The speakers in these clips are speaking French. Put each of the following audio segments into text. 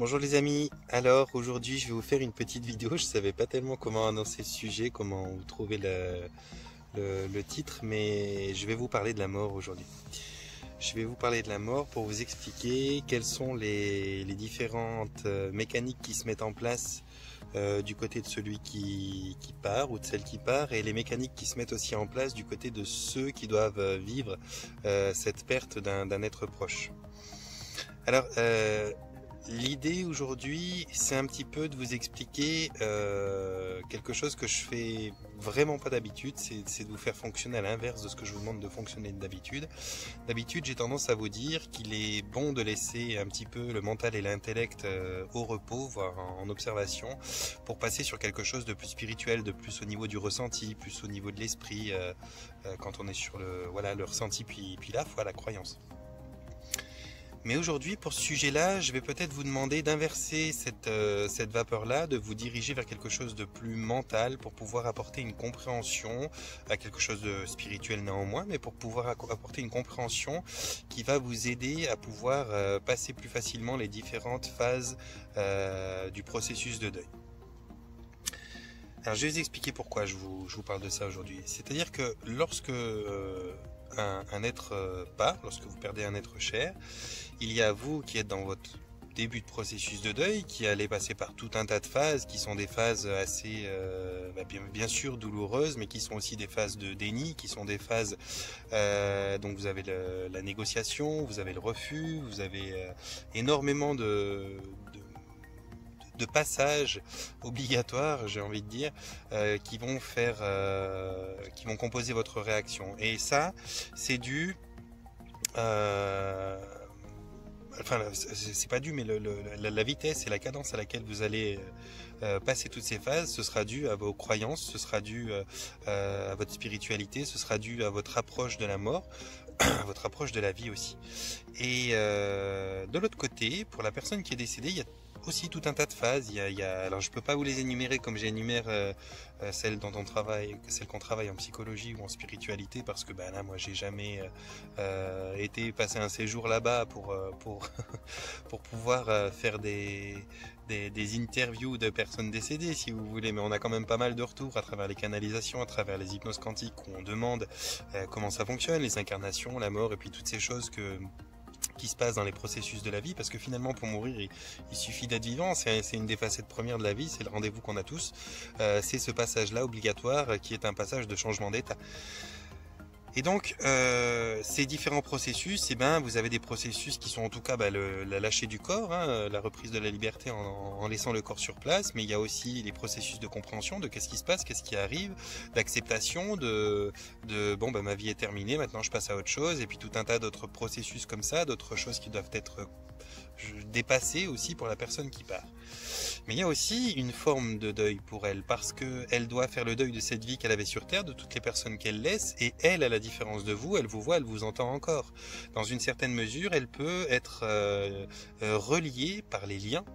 Bonjour les amis, alors aujourd'hui je vais vous faire une petite vidéo, je ne savais pas tellement comment annoncer ce sujet, comment vous trouver le titre, mais je vais vous parler de la mort aujourd'hui. Je vais vous parler de la mort pour vous expliquer quelles sont les différentes mécaniques qui se mettent en place du côté de celui qui part ou de celle qui part, et les mécaniques qui se mettent aussi en place du côté de ceux qui doivent vivre cette perte d'un être proche. Alors, l'idée aujourd'hui, c'est un petit peu de vous expliquer quelque chose que je fais vraiment pas d'habitude, c'est de vous faire fonctionner à l'inverse de ce que je vous demande de fonctionner d'habitude. D'habitude, j'ai tendance à vous dire qu'il est bon de laisser un petit peu le mental et l'intellect au repos, voire en observation, pour passer sur quelque chose de plus spirituel, de plus au niveau du ressenti, plus au niveau de l'esprit, quand on est sur le ressenti, puis la foi, la croyance. Mais aujourd'hui, pour ce sujet-là, je vais peut-être vous demander d'inverser cette vapeur-là, de vous diriger vers quelque chose de plus mental pour pouvoir apporter une compréhension à quelque chose de spirituel néanmoins, mais pour pouvoir apporter une compréhension qui va vous aider à pouvoir passer plus facilement les différentes phases du processus de deuil. Alors je vais vous expliquer pourquoi je vous parle de ça aujourd'hui. C'est-à-dire que lorsque un être part, lorsque vous perdez un être cher, il y a vous qui êtes dans votre début de processus de deuil, qui allez passer par tout un tas de phases, qui sont des phases assez, bien sûr douloureuses, mais qui sont aussi des phases de déni, qui sont des phases, donc vous avez la négociation, vous avez le refus, vous avez énormément de passages obligatoires, j'ai envie de dire, qui vont qui vont composer votre réaction. Et ça, c'est dû, enfin, c'est pas dû, mais la vitesse et la cadence à laquelle vous allez passer toutes ces phases, ce sera dû à vos croyances, ce sera dû à votre spiritualité, ce sera dû à votre approche de la mort, à votre approche de la vie aussi. Et de l'autre côté, pour la personne qui est décédée, il y a aussi tout un tas de phases. Alors je peux pas vous les énumérer comme j'énumère celles dont on travaille, celles qu'on travaille en psychologie ou en spiritualité, parce que là moi j'ai jamais été passer un séjour là-bas pour pour pouvoir faire des interviews de personnes décédées, si vous voulez, mais on a quand même pas mal de retours à travers les canalisations, à travers les hypnoses quantiques, où on demande comment ça fonctionne, les incarnations, la mort, et puis toutes ces choses qui se passent dans les processus de la vie, parce que finalement pour mourir il suffit d'être vivant, c'est une des facettes premières de la vie, c'est le rendez-vous qu'on a tous, c'est ce passage là obligatoire qui est un passage de changement d'état. Et donc ces différents processus, vous avez des processus qui sont en tout cas la lâcher du corps, la reprise de la liberté en laissant le corps sur place, mais il y a aussi les processus de compréhension de qu'est-ce qui se passe, qu'est-ce qui arrive, d'acceptation de ma vie est terminée, maintenant je passe à autre chose, et puis tout un tas d'autres processus comme ça, d'autres choses qui doivent être dépassées aussi pour la personne qui part. Mais il y a aussi une forme de deuil pour elle, parce qu'elle doit faire le deuil de cette vie qu'elle avait sur Terre, de toutes les personnes qu'elle laisse, et elle, à la différence de vous, elle vous voit, elle vous entend encore. Dans une certaine mesure, elle peut être reliée par les liens,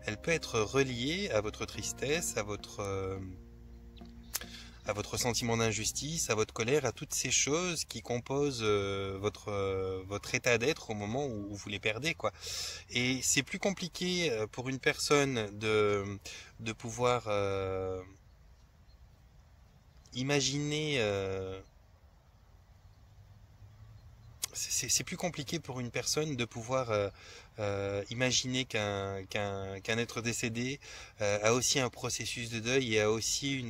elle peut être reliée à votre tristesse, à votre sentiment d'injustice, à votre colère, à toutes ces choses qui composent votre état d'être au moment où vous les perdez, quoi. Et c'est plus compliqué pour une personne de pouvoir imaginer. C'est plus compliqué pour une personne de pouvoir imaginer qu'un être décédé a aussi un processus de deuil et a aussi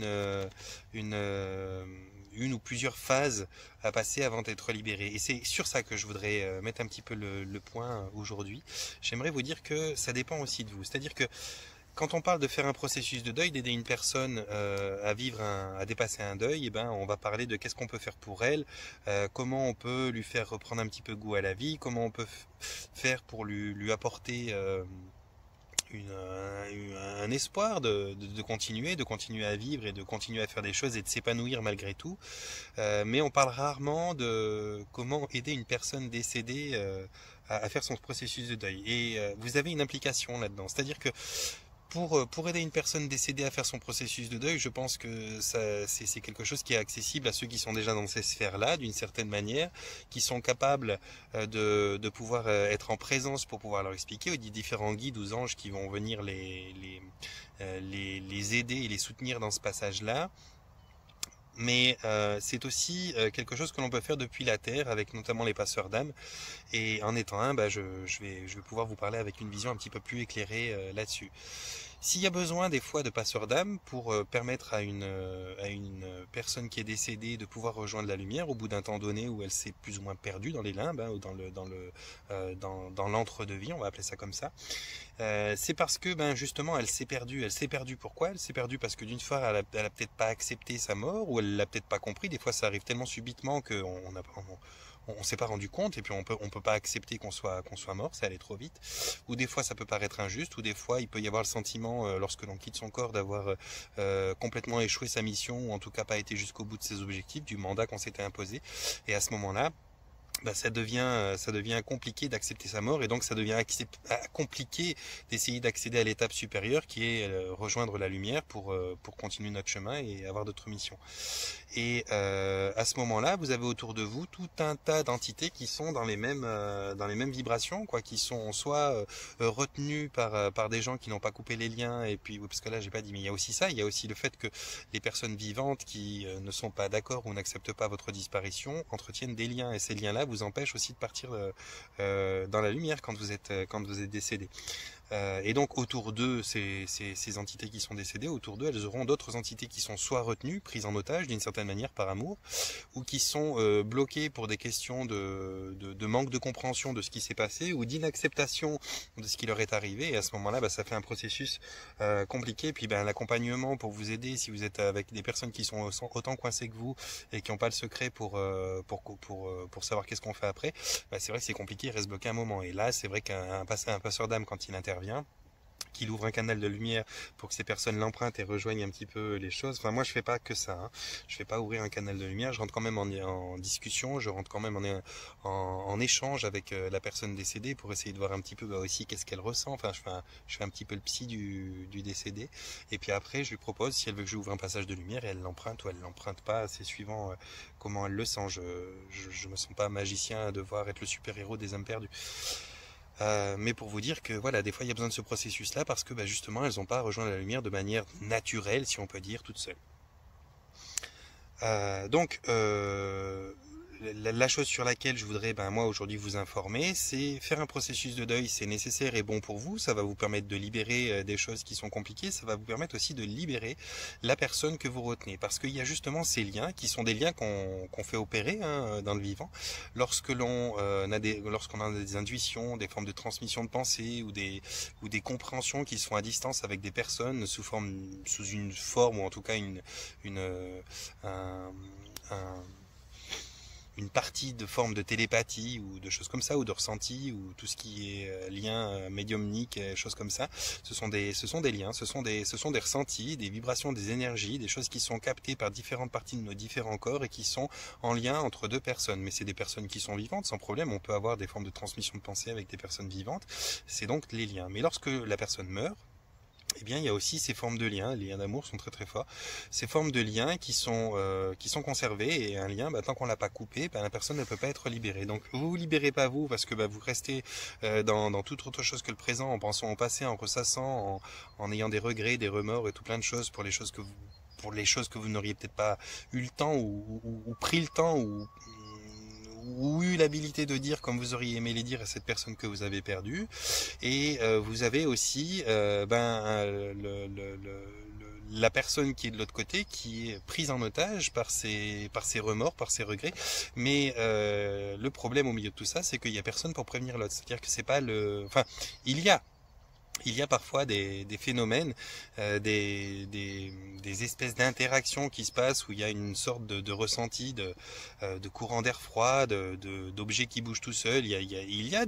une ou plusieurs phases à passer avant d'être libéré. Et c'est sur ça que je voudrais mettre un petit peu le point aujourd'hui. J'aimerais vous dire que ça dépend aussi de vous. C'est-à-dire que quand on parle de faire un processus de deuil, d'aider une personne à dépasser un deuil, on va parler de qu'est-ce qu'on peut faire pour elle, comment on peut lui faire reprendre un petit peu goût à la vie, comment on peut faire pour lui apporter un espoir de continuer à vivre et de continuer à faire des choses et de s'épanouir malgré tout. Mais on parle rarement de comment aider une personne décédée à faire son processus de deuil. Et vous avez une implication là-dedans. C'est-à-dire que Pour aider une personne décédée à faire son processus de deuil, je pense que c'est quelque chose qui est accessible à ceux qui sont déjà dans ces sphères-là, d'une certaine manière, qui sont capables de pouvoir être en présence pour pouvoir leur expliquer, ou des différents guides ou anges qui vont venir les aider et les soutenir dans ce passage-là. Mais c'est aussi quelque chose que l'on peut faire depuis la Terre, avec notamment les passeurs d'âme. Et en étant un, je vais pouvoir vous parler avec une vision un petit peu plus éclairée là-dessus. S'il y a besoin des fois de passeurs d'âme pour permettre à une personne qui est décédée de pouvoir rejoindre la lumière au bout d'un temps donné où elle s'est plus ou moins perdue dans les limbes, ou dans l'entre-deux-vie, on va appeler ça comme ça, c'est parce que justement elle s'est perdue. Elle s'est perdue pourquoi? Elle s'est perdue parce que d'une part elle a peut-être pas accepté sa mort, ou elle l'a peut-être pas compris. Des fois ça arrive tellement subitement qu'on s'est pas rendu compte, et puis on peut pas accepter qu'on soit mort, ça allait trop vite. Ou des fois ça peut paraître injuste, ou des fois il peut y avoir le sentiment lorsque l'on quitte son corps d'avoir complètement échoué sa mission, ou en tout cas pas été jusqu'au bout de ses objectifs, du mandat qu'on s'était imposé. Et à ce moment-là, ça devient compliqué d'accepter sa mort, et donc ça devient compliqué d'essayer d'accéder à l'étape supérieure qui est rejoindre la lumière pour continuer notre chemin et avoir d'autres missions. Et à ce moment-là, vous avez autour de vous tout un tas d'entités qui sont dans les mêmes vibrations, quoi, qui sont soit retenues par des gens qui n'ont pas coupé les liens, et puis parce que là j'ai pas dit, mais il y a aussi ça, il y a aussi le fait que les personnes vivantes qui ne sont pas d'accord ou n'acceptent pas votre disparition entretiennent des liens, et ces liens-là vous empêchent aussi de partir dans la lumière quand vous êtes décédé. Et donc autour d'eux, ces entités qui sont décédées, autour d'eux, elles auront d'autres entités qui sont soit retenues, prises en otage d'une certaine manière par amour, ou qui sont bloquées pour des questions de manque de compréhension de ce qui s'est passé, ou d'inacceptation de ce qui leur est arrivé. Et à ce moment-là, ça fait un processus compliqué. Puis l'accompagnement pour vous aider, si vous êtes avec des personnes qui sont autant coincées que vous et qui n'ont pas le secret pour savoir qu'est-ce qu'on fait après, c'est vrai que c'est compliqué, il reste bloqué un moment. Et là, c'est vrai qu'un passeur d'âme, quand il intervient, qu'il ouvre un canal de lumière pour que ces personnes l'empruntent et rejoignent un petit peu les choses. Enfin, moi, je fais pas que ça, hein. Je fais pas ouvrir un canal de lumière. Je rentre quand même en discussion. Je rentre quand même en échange avec la personne décédée pour essayer de voir un petit peu aussi qu'est-ce qu'elle ressent. Enfin, je fais un petit peu le psy du décédé. Et puis après, je lui propose si elle veut que j'ouvre un passage de lumière, et elle l'emprunte ou elle l'emprunte pas. C'est suivant comment elle le sent. Je me sens pas magicien à devoir être le super-héros des âmes perdues. Mais pour vous dire que voilà, des fois il y a besoin de ce processus-là parce que justement elles n'ont pas rejoint la lumière de manière naturelle, si on peut dire, toutes seules. Donc la chose sur laquelle je voudrais moi aujourd'hui vous informer, c'est faire un processus de deuil, c'est nécessaire et bon pour vous, ça va vous permettre de libérer des choses qui sont compliquées, ça va vous permettre aussi de libérer la personne que vous retenez, parce qu'il y a justement ces liens qui sont des liens qu'on fait opérer dans le vivant, lorsqu'on a des intuitions, des formes de transmission de pensée ou des compréhensions qui sont à distance avec des personnes sous une forme ou en tout cas une partie de forme de télépathie ou de choses comme ça, ou de ressenti, ou tout ce qui est lien médiumnique, choses comme ça. Ce sont des liens, ce sont des ressentis, des vibrations, des énergies, des choses qui sont captées par différentes parties de nos différents corps et qui sont en lien entre deux personnes. Mais c'est des personnes qui sont vivantes, sans problème. On peut avoir des formes de transmission de pensée avec des personnes vivantes. C'est donc les liens. Mais lorsque la personne meurt, eh bien, il y a aussi ces formes de liens. Les liens d'amour sont très très forts. Ces formes de liens qui sont conservées, et un lien, tant qu'on l'a pas coupé, la personne ne peut pas être libérée. Donc, vous libérez pas vous parce que vous restez dans toute autre chose que le présent, en pensant au passé, en ressassant, en ayant des regrets, des remords et tout plein de choses pour les choses que vous n'auriez peut-être pas eu le temps ou pris le temps ou eu l'habilité de dire comme vous auriez aimé les dire à cette personne que vous avez perdue. Et vous avez aussi la personne qui est de l'autre côté, qui est prise en otage par ses remords, par ses regrets. Mais le problème au milieu de tout ça, c'est qu'il y a personne pour prévenir l'autre. C'est-à-dire que c'est pas il y a parfois des phénomènes, des espèces d'interactions qui se passent où il y a une sorte de ressenti, de courant d'air froid, d'objets qui bougent tout seuls. Il y a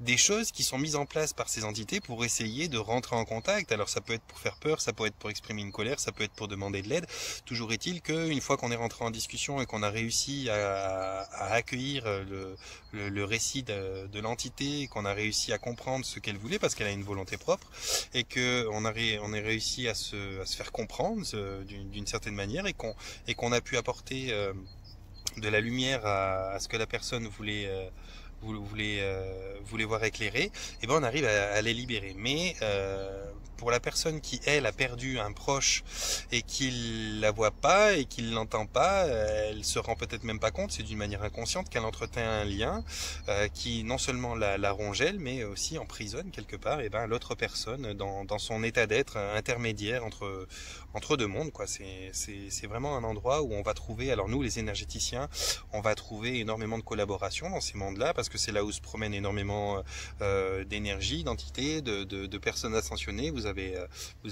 des choses qui sont mises en place par ces entités pour essayer de rentrer en contact. Alors ça peut être pour faire peur, ça peut être pour exprimer une colère, ça peut être pour demander de l'aide. Toujours est-il qu'une fois qu'on est rentré en discussion et qu'on a réussi à accueillir le récit de l'entité, qu'on a réussi à comprendre ce qu'elle voulait parce qu'elle a une volonté propre, et qu'on a réussi à se faire comprendre d'une certaine manière, et qu'on a pu apporter de la lumière à ce que la personne voulait voir éclairé, et ben on arrive à les libérer. Mais pour la personne qui, elle, a perdu un proche et qui la voit pas et qui l'entend pas, elle se rend peut-être même pas compte, c'est d'une manière inconsciente qu'elle entretient un lien qui non seulement la ronge elle, mais aussi emprisonne quelque part et ben l'autre personne dans son état d'être intermédiaire entre deux mondes, quoi. C'est vraiment un endroit où on va trouver, alors nous les énergéticiens, on va trouver énormément de collaboration dans ces mondes-là, parce que c'est là où se promènent énormément d'énergie, d'entités, de personnes ascensionnées. Vous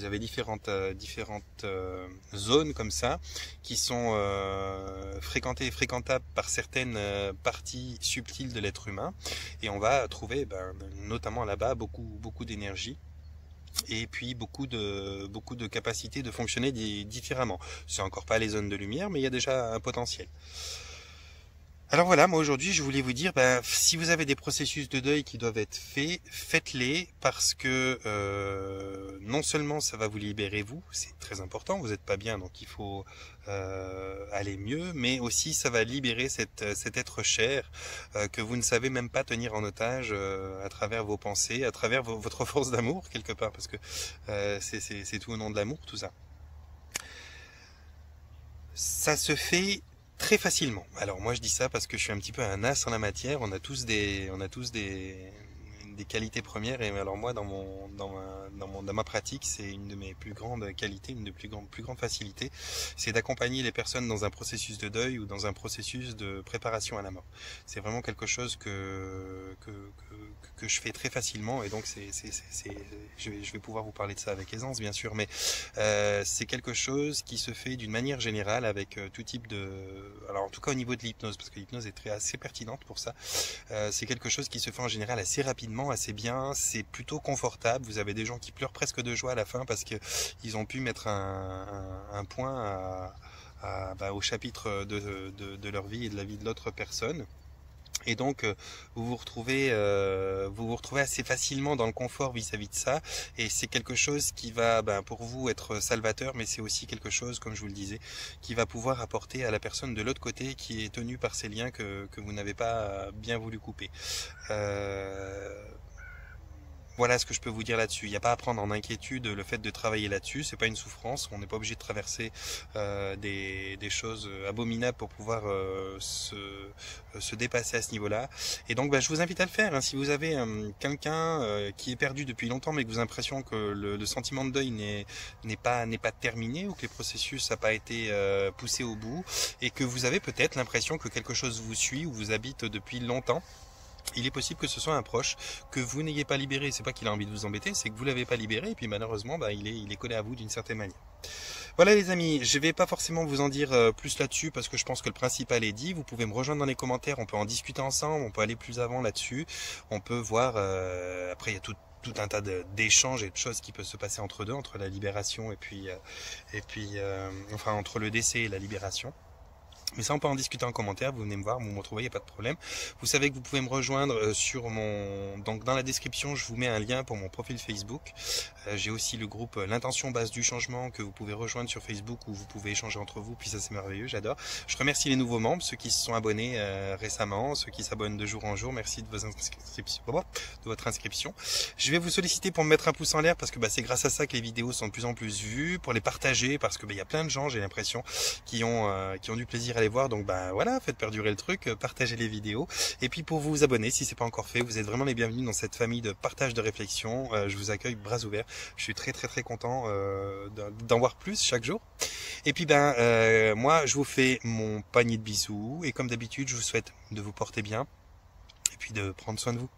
avez différentes zones comme ça qui sont fréquentées et fréquentables par certaines parties subtiles de l'être humain, et on va trouver notamment là-bas beaucoup d'énergie. Et puis beaucoup de capacités de fonctionner différemment. C'est encore pas les zones de lumière, mais il y a déjà un potentiel. Alors voilà, moi aujourd'hui je voulais vous dire, si vous avez des processus de deuil qui doivent être faits, faites-les, parce que non seulement ça va vous libérer vous, c'est très important, vous n'êtes pas bien donc il faut aller mieux, mais aussi ça va libérer cet être cher que vous ne savez même pas tenir en otage à travers vos pensées, à travers votre force d'amour quelque part, parce que c'est tout au nom de l'amour tout ça. Ça se fait très facilement. Alors moi je dis ça parce que je suis un petit peu un as en la matière. On a tous des qualités premières, et alors moi dans ma pratique, c'est une de mes plus grandes qualités, une de plus grandes facilités, c'est d'accompagner les personnes dans un processus de deuil ou dans un processus de préparation à la mort. C'est vraiment quelque chose que je fais très facilement, et donc je vais pouvoir vous parler de ça avec aisance bien sûr, mais c'est quelque chose qui se fait d'une manière générale avec tout type alors en tout cas au niveau de l'hypnose, parce que l'hypnose est assez pertinente pour ça. C'est quelque chose qui se fait en général assez rapidement, assez bien, c'est plutôt confortable. Vous avez des gens qui pleurent presque de joie à la fin parce que ils ont pu mettre un point au chapitre de leur vie et de la vie de l'autre personne. Et donc vous vous retrouvez assez facilement dans le confort vis-à-vis de ça, et c'est quelque chose qui va pour vous être salvateur, mais c'est aussi quelque chose, comme je vous le disais, qui va pouvoir apporter à la personne de l'autre côté qui est tenue par ces liens que vous n'avez pas bien voulu couper. Voilà ce que je peux vous dire là-dessus. Il n'y a pas à prendre en inquiétude le fait de travailler là-dessus. C'est pas une souffrance. On n'est pas obligé de traverser des choses abominables pour pouvoir se dépasser à ce niveau-là. Et donc, je vous invite à le faire. Si vous avez quelqu'un qui est perdu depuis longtemps, mais que vous avez l'impression que le sentiment de deuil n'est pas terminé, ou que les processus n'ont pas été poussés au bout, et que vous avez peut-être l'impression que quelque chose vous suit ou vous habite depuis longtemps. Il est possible que ce soit un proche que vous n'ayez pas libéré. C'est pas qu'il a envie de vous embêter, c'est que vous l'avez pas libéré, et puis malheureusement il est collé à vous d'une certaine manière. Voilà les amis, je vais pas forcément vous en dire plus là-dessus, parce que je pense que le principal est dit. Vous pouvez me rejoindre dans les commentaires, on peut en discuter ensemble, on peut aller plus avant là-dessus, on peut voir, après il y a tout un tas d'échanges et de choses qui peuvent se passer entre deux, entre la libération et puis enfin entre le décès et la libération. Mais ça, on peut en discuter en commentaire, vous venez me voir, vous me retrouvez, il n'y a pas de problème. Vous savez que vous pouvez me rejoindre sur donc dans la description, je vous mets un lien pour mon profil Facebook. J'ai aussi le groupe L'Intention Base du Changement, que vous pouvez rejoindre sur Facebook, où vous pouvez échanger entre vous, puis ça c'est merveilleux, j'adore. Je remercie les nouveaux membres, ceux qui se sont abonnés récemment, ceux qui s'abonnent de jour en jour, merci de votre inscription. Je vais vous solliciter pour me mettre un pouce en l'air, parce que c'est grâce à ça que les vidéos sont de plus en plus vues, pour les partager, parce que il y a plein de gens, j'ai l'impression, qui ont du plaisir à les voir, donc voilà, faites perdurer le truc, partagez les vidéos, et puis pour vous abonner si c'est pas encore fait, vous êtes vraiment les bienvenus dans cette famille de partage de réflexion. Je vous accueille bras ouverts, je suis très content d'en voir plus chaque jour. Et puis moi je vous fais mon panier de bisous, et comme d'habitude je vous souhaite de vous porter bien et puis de prendre soin de vous.